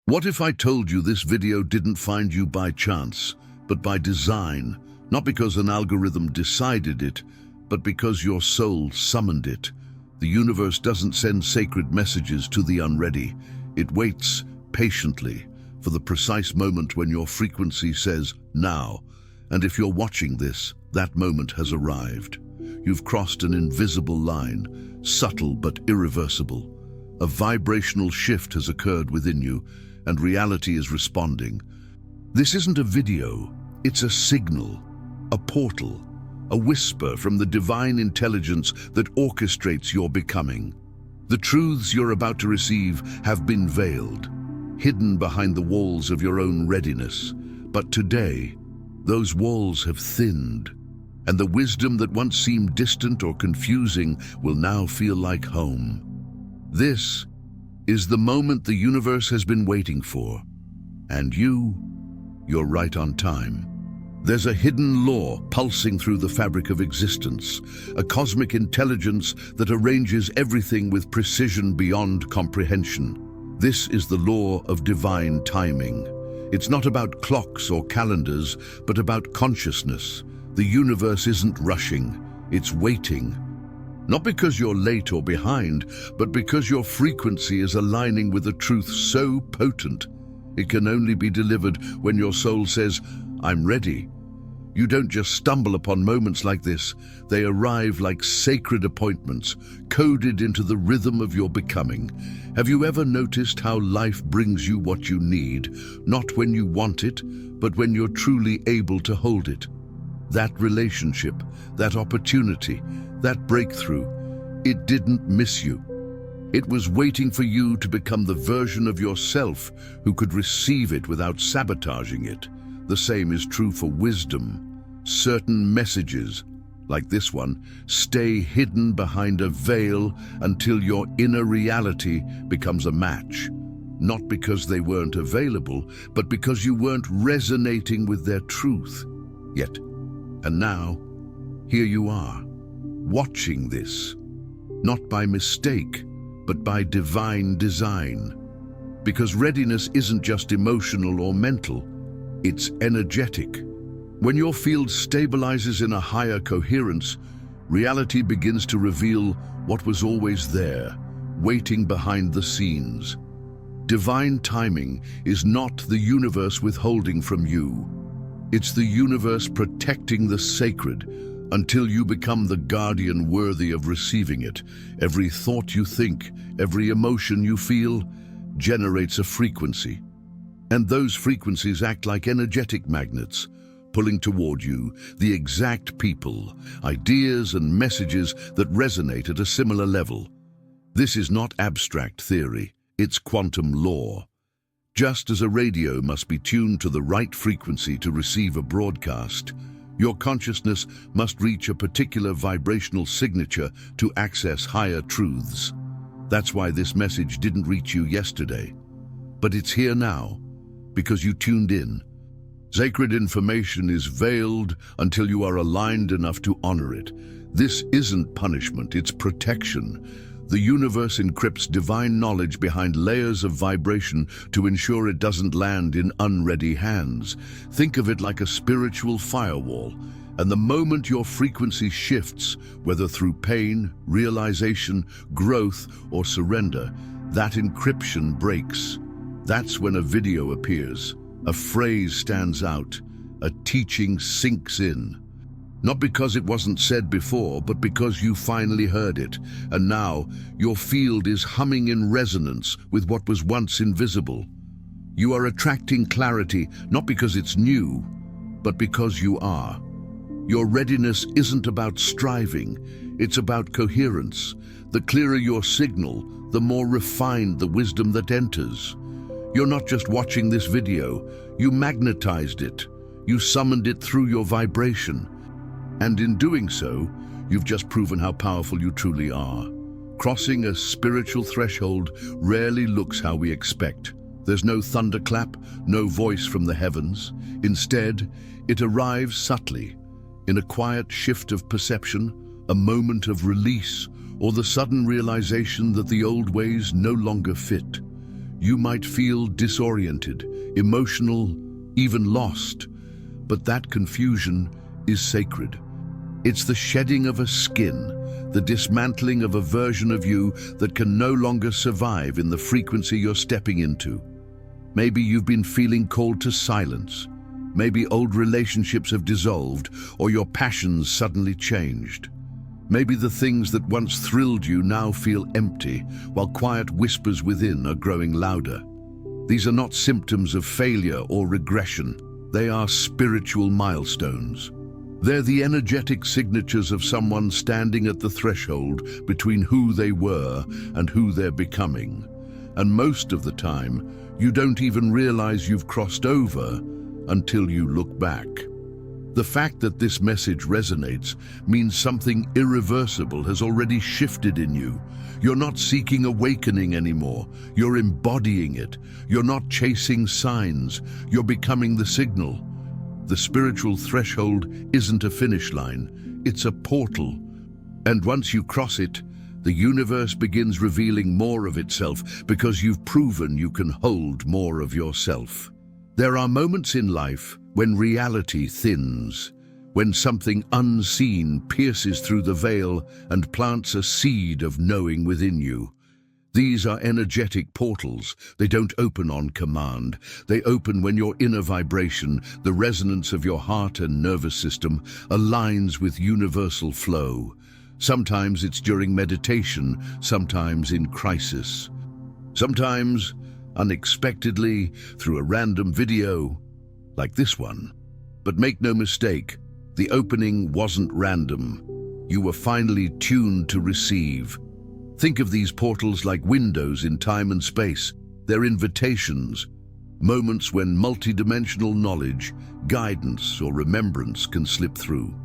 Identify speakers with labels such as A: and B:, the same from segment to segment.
A: What if I told you this video didn't find you by chance, but by design, not because an algorithm decided it, but because your soul summoned it? The universe doesn't send sacred messages to the unready. It waits patiently for the precise moment when your frequency says, now. And if you're watching this, that moment has arrived. You've crossed an invisible line, subtle but irreversible. A vibrational shift has occurred within you, and reality is responding. This isn't a video, it's a signal, a portal, a whisper from the divine intelligence that orchestrates your becoming. The truths you're about to receive have been veiled, hidden behind the walls of your own readiness. But today, those walls have thinned, and the wisdom that once seemed distant or confusing will now feel like home. This is the moment the universe has been waiting for. And you're right on time. There's a hidden law pulsing through the fabric of existence, a cosmic intelligence that arranges everything with precision beyond comprehension. This is the law of divine timing. It's not about clocks or calendars, but about consciousness. The universe isn't rushing, it's waiting. Not because you're late or behind, but because your frequency is aligning with a truth so potent, it can only be delivered when your soul says, I'm ready. You don't just stumble upon moments like this, they arrive like sacred appointments, coded into the rhythm of your becoming. Have you ever noticed how life brings you what you need, not when you want it, but when you're truly able to hold it? That relationship, that opportunity, that breakthrough, it didn't miss you. It was waiting for you to become the version of yourself who could receive it without sabotaging it. The same is true for wisdom. Certain messages, like this one, stay hidden behind a veil until your inner reality becomes a match. Not because they weren't available, but because you weren't resonating with their truth yet. And now, here you are, watching this, not by mistake, but by divine design. Because readiness isn't just emotional or mental, it's energetic. When your field stabilizes in a higher coherence, reality begins to reveal what was always there, waiting behind the scenes. Divine timing is not the universe withholding from you. It's the universe protecting the sacred until you become the guardian worthy of receiving it. Every thought you think, every emotion you feel, generates a frequency. And those frequencies act like energetic magnets, pulling toward you the exact people, ideas, and messages that resonate at a similar level. This is not abstract theory, it's quantum law. Just as a radio must be tuned to the right frequency to receive a broadcast, your consciousness must reach a particular vibrational signature to access higher truths. That's why this message didn't reach you yesterday. But it's here now, because you tuned in. Sacred information is veiled until you are aligned enough to honor it. This isn't punishment, it's protection. The universe encrypts divine knowledge behind layers of vibration to ensure it doesn't land in unready hands. Think of it like a spiritual firewall, and the moment your frequency shifts, whether through pain, realization, growth, or surrender, that encryption breaks. That's when a video appears, a phrase stands out, a teaching sinks in. Not because it wasn't said before, but because you finally heard it, and now your field is humming in resonance with what was once invisible. You are attracting clarity not because it's new, but because you are. Your readiness isn't about striving, it's about coherence. The clearer your signal, the more refined the wisdom that enters. You're not just watching this video, you magnetized it. You summoned it through your vibration. And in doing so, you've just proven how powerful you truly are. Crossing a spiritual threshold rarely looks how we expect. There's no thunderclap, no voice from the heavens. Instead, it arrives subtly, in a quiet shift of perception, a moment of release, or the sudden realization that the old ways no longer fit. You might feel disoriented, emotional, even lost, but that confusion is sacred. It's the shedding of a skin, the dismantling of a version of you that can no longer survive in the frequency you're stepping into. Maybe you've been feeling called to silence. Maybe old relationships have dissolved, or your passions suddenly changed. Maybe the things that once thrilled you now feel empty, while quiet whispers within are growing louder. These are not symptoms of failure or regression. They are spiritual milestones. They're the energetic signatures of someone standing at the threshold between who they were and who they're becoming. And most of the time, you don't even realize you've crossed over until you look back. The fact that this message resonates means something irreversible has already shifted in you. You're not seeking awakening anymore. You're embodying it. You're not chasing signs. You're becoming the signal. The spiritual threshold isn't a finish line. It's a portal. And once you cross it, the universe begins revealing more of itself because you've proven you can hold more of yourself. There are moments in life when reality thins, when something unseen pierces through the veil and plants a seed of knowing within you. These are energetic portals. They don't open on command. They open when your inner vibration, the resonance of your heart and nervous system, aligns with universal flow. Sometimes it's during meditation, sometimes in crisis. Sometimes, unexpectedly, through a random video, like this one. But make no mistake, the opening wasn't random. You were finally tuned to receive. Think of these portals like windows in time and space. They're invitations, moments when multidimensional knowledge, guidance, or remembrance can slip through.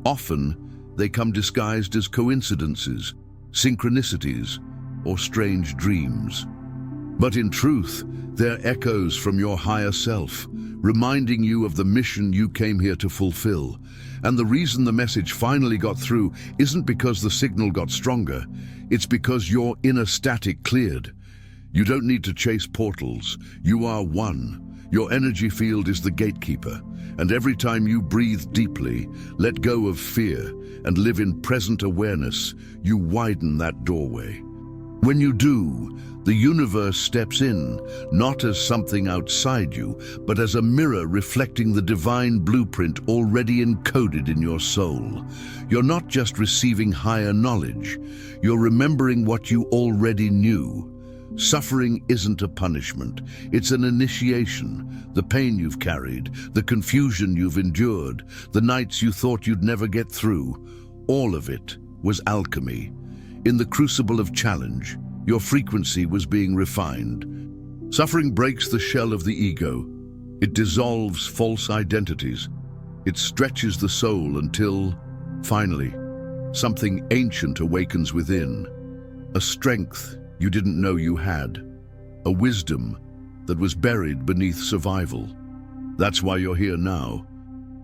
A: Often, they come disguised as coincidences, synchronicities, or strange dreams. But in truth, they're echoes from your higher self, reminding you of the mission you came here to fulfill. And the reason the message finally got through isn't because the signal got stronger, it's because your inner static cleared. You don't need to chase portals. You are one. Your energy field is the gatekeeper. And every time you breathe deeply, let go of fear, and live in present awareness, you widen that doorway. When you do, the universe steps in, not as something outside you, but as a mirror reflecting the divine blueprint already encoded in your soul. You're not just receiving higher knowledge, you're remembering what you already knew. Suffering isn't a punishment, it's an initiation. The pain you've carried, the confusion you've endured, the nights you thought you'd never get through, all of it was alchemy. In the crucible of challenge, your frequency was being refined. Suffering breaks the shell of the ego. It dissolves false identities. It stretches the soul until, finally, something ancient awakens within. A strength you didn't know you had. A wisdom that was buried beneath survival. That's why you're here now.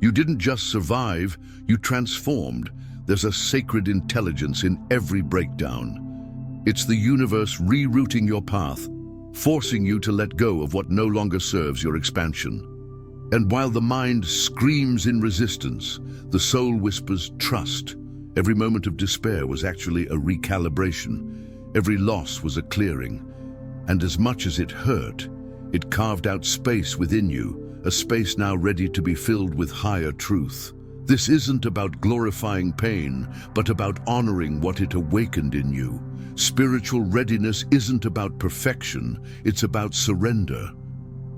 A: You didn't just survive, you transformed. There's a sacred intelligence in every breakdown. It's the universe rerouting your path, forcing you to let go of what no longer serves your expansion. And while the mind screams in resistance, the soul whispers trust. Every moment of despair was actually a recalibration. Every loss was a clearing. And as much as it hurt, it carved out space within you, a space now ready to be filled with higher truth. This isn't about glorifying pain, but about honoring what it awakened in you. Spiritual readiness isn't about perfection, it's about surrender.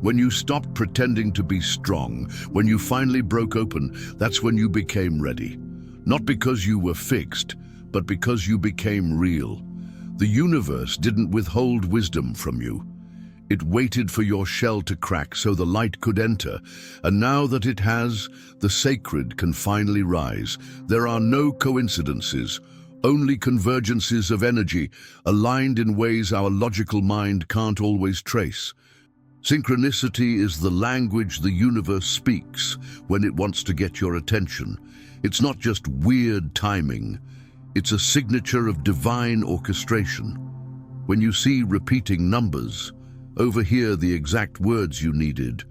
A: When you stopped pretending to be strong, when you finally broke open, that's when you became ready. Not because you were fixed, but because you became real. The universe didn't withhold wisdom from you. It waited for your shell to crack so the light could enter, and now that it has, the sacred can finally rise. There are no coincidences, only convergences of energy, aligned in ways our logical mind can't always trace. Synchronicity is the language the universe speaks when it wants to get your attention. It's not just weird timing, it's a signature of divine orchestration. When you see repeating numbers, overhear the exact words you needed,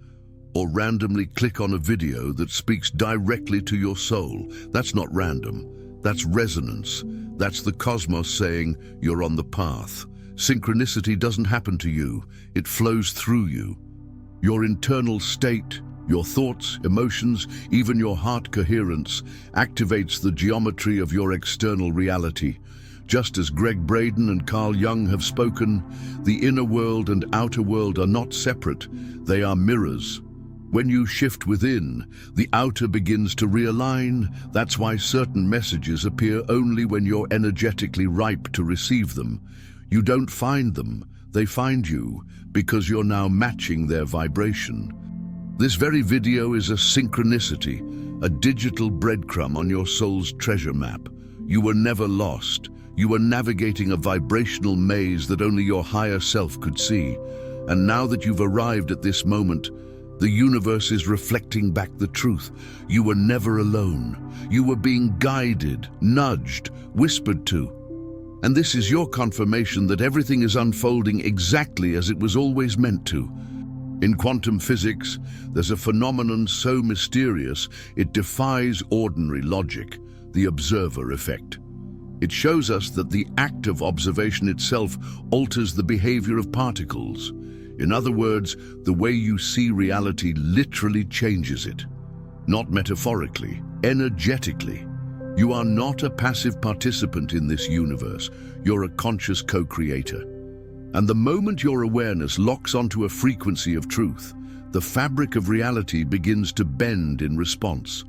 A: or randomly click on a video that speaks directly to your soul. That's not random. That's resonance. That's the cosmos saying you're on the path. Synchronicity doesn't happen to you. It flows through you. Your internal state, your thoughts, emotions, even your heart coherence activates the geometry of your external reality. Just as Greg Braden and Carl Jung have spoken, the inner world and outer world are not separate. They are mirrors. When you shift within, the outer begins to realign. That's why certain messages appear only when you're energetically ripe to receive them. You don't find them, they find you, because you're now matching their vibration. This very video is a synchronicity, a digital breadcrumb on your soul's treasure map. You were never lost. You were navigating a vibrational maze that only your higher self could see. And now that you've arrived at this moment, the universe is reflecting back the truth. You were never alone. You were being guided, nudged, whispered to. And this is your confirmation that everything is unfolding exactly as it was always meant to. In quantum physics, there's a phenomenon so mysterious it defies ordinary logic, the observer effect. It shows us that the act of observation itself alters the behavior of particles. In other words, the way you see reality literally changes it. Not metaphorically, energetically. You are not a passive participant in this universe. You're a conscious co-creator. And the moment your awareness locks onto a frequency of truth, the fabric of reality begins to bend in response.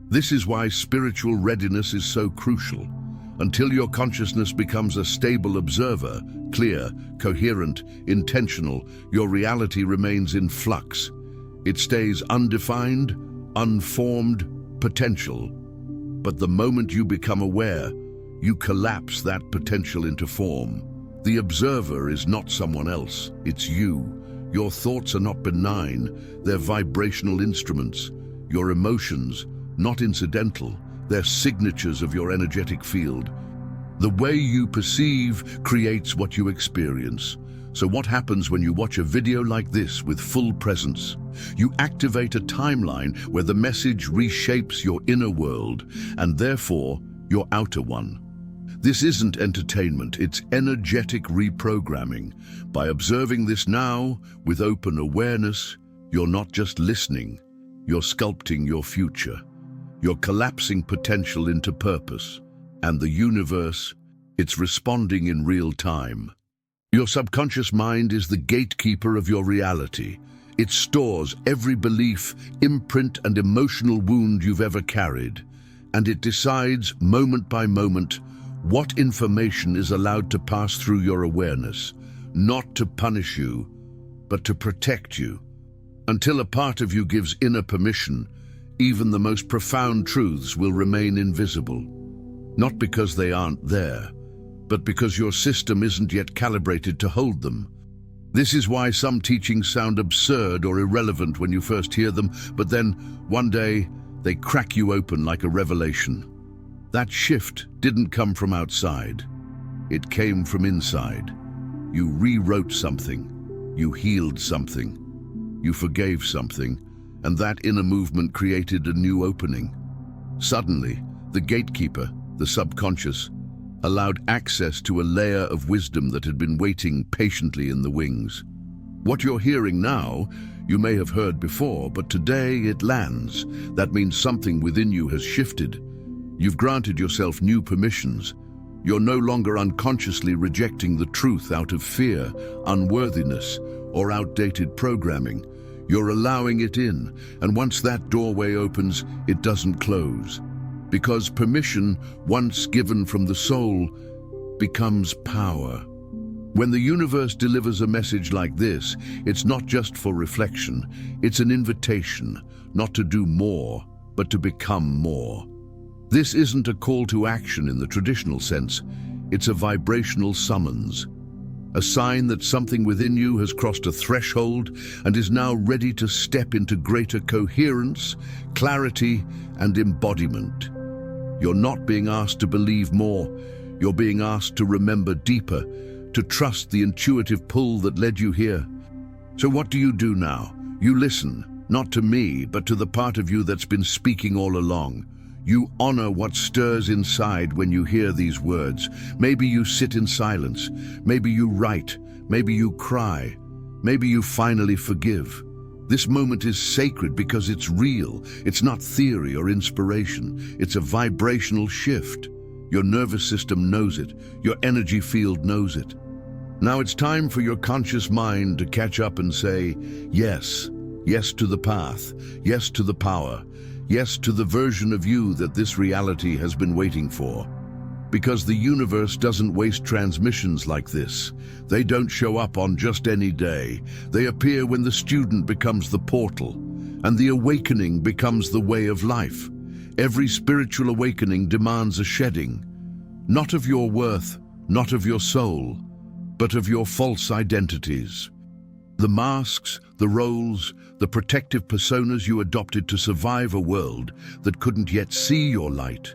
A: This is why spiritual readiness is so crucial. Until your consciousness becomes a stable observer, clear, coherent, intentional, your reality remains in flux. It stays undefined, unformed, potential. But the moment you become aware, you collapse that potential into form. The observer is not someone else, it's you. Your thoughts are not benign, they're vibrational instruments. Your emotions, not incidental, they're signatures of your energetic field. The way you perceive creates what you experience. So what happens when you watch a video like this with full presence? You activate a timeline where the message reshapes your inner world and therefore your outer one. This isn't entertainment, it's energetic reprogramming. By observing this now, with open awareness, you're not just listening, you're sculpting your future. You're collapsing potential into purpose. And the universe, it's responding in real time. Your subconscious mind is the gatekeeper of your reality. It stores every belief, imprint, and emotional wound you've ever carried. And it decides, moment by moment, what information is allowed to pass through your awareness, not to punish you, but to protect you. Until a part of you gives inner permission, even the most profound truths will remain invisible. Not because they aren't there, but because your system isn't yet calibrated to hold them. This is why some teachings sound absurd or irrelevant when you first hear them, but then, one day, they crack you open like a revelation. That shift didn't come from outside. It came from inside. You rewrote something. You healed something. You forgave something. And that inner movement created a new opening. Suddenly, the gatekeeper, the subconscious, allowed access to a layer of wisdom that had been waiting patiently in the wings. What you're hearing now, you may have heard before, but today it lands. That means something within you has shifted. You've granted yourself new permissions. You're no longer unconsciously rejecting the truth out of fear, unworthiness, or outdated programming. You're allowing it in, and once that doorway opens, it doesn't close. Because permission, once given from the soul, becomes power. When the universe delivers a message like this, it's not just for reflection, it's an invitation, not to do more, but to become more. This isn't a call to action in the traditional sense, it's a vibrational summons. A sign that something within you has crossed a threshold and is now ready to step into greater coherence, clarity, and embodiment. You're not being asked to believe more, you're being asked to remember deeper, to trust the intuitive pull that led you here. So what do you do now? You listen, not to me, but to the part of you that's been speaking all along. You honor what stirs inside when you hear these words. Maybe you sit in silence. Maybe you write. Maybe you cry. Maybe you finally forgive. This moment is sacred because it's real. It's not theory or inspiration. It's a vibrational shift. Your nervous system knows it. Your energy field knows it. Now it's time for your conscious mind to catch up and say, yes. Yes to the path. Yes to the power. Yes to the version of you that this reality has been waiting for. Because the universe doesn't waste transmissions like this. They don't show up on just any day. They appear when the student becomes the portal, and the awakening becomes the way of life. Every spiritual awakening demands a shedding, not of your worth, not of your soul, but of your false identities. The masks, the roles, the protective personas you adopted to survive a world that couldn't yet see your light.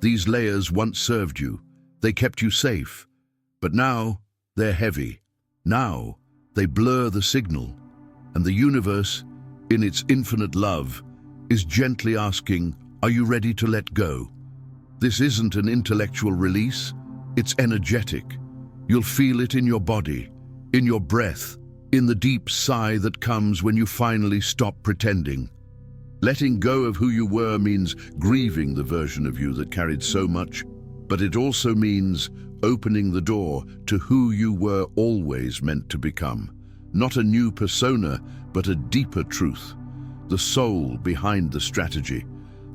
A: These layers once served you. They kept you safe. But now, they're heavy. Now, they blur the signal. And the universe, in its infinite love, is gently asking, are you ready to let go? This isn't an intellectual release. It's energetic. You'll feel it in your body, in your breath, in the deep sigh that comes when you finally stop pretending. Letting go of who you were means grieving the version of you that carried so much, but it also means opening the door to who you were always meant to become. Not a new persona, but a deeper truth. The soul behind the strategy,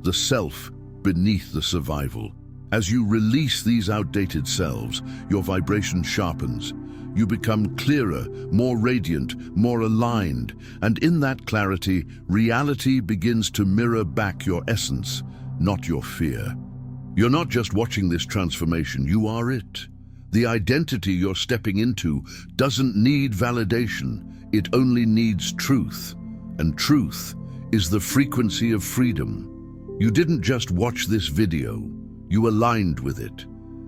A: the self beneath the survival. As you release these outdated selves, your vibration sharpens. You become clearer, more radiant, more aligned, and in that clarity, reality begins to mirror back your essence, not your fear. You're not just watching this transformation, you are it. The identity you're stepping into doesn't need validation, it only needs truth. And truth is the frequency of freedom. You didn't just watch this video, you aligned with it.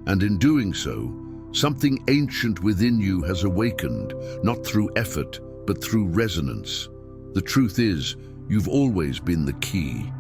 A: And in doing so, something ancient within you has awakened, not through effort, but through resonance. The truth is, you've always been the key.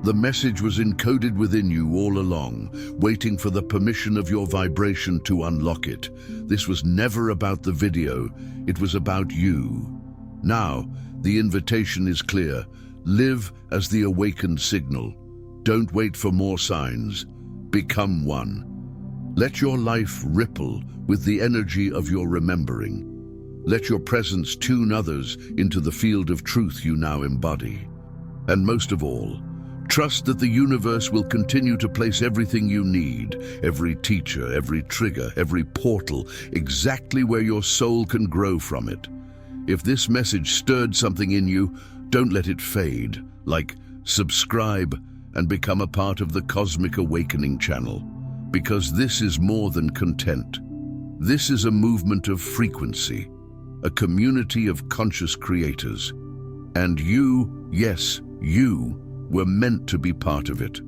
A: The message was encoded within you all along, waiting for the permission of your vibration to unlock it. This was never about the video, it was about you. Now, the invitation is clear. Live as the awakened signal. Don't wait for more signs. Become one. Let your life ripple with the energy of your remembering. Let your presence tune others into the field of truth you now embody. And most of all, trust that the universe will continue to place everything you need, every teacher, every trigger, every portal, exactly where your soul can grow from it. If this message stirred something in you, don't let it fade. Like, subscribe and become a part of the Cosmic Awakening channel. Because this is more than content. This is a movement of frequency, a community of conscious creators. And you, yes, you, were meant to be part of it.